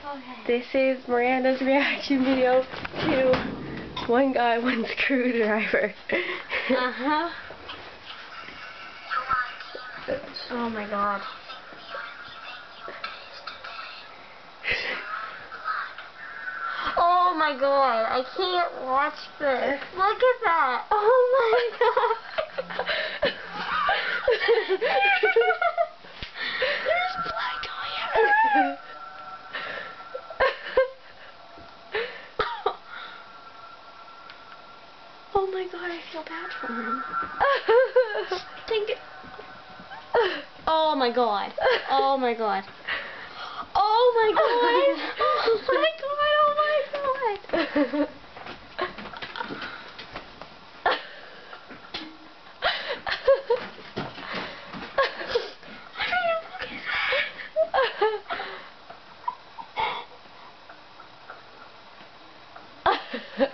Okay. This is Miranda's reaction video to One Guy, One Screwdriver. Uh-huh. Oh my god. Oh my god, I can't watch this. Look at that. Oh my god. There's blood going everywhere. Oh my god, I feel bad for him. Oh my god. Oh my god. Oh my god. Oh my god. Oh my god. Ha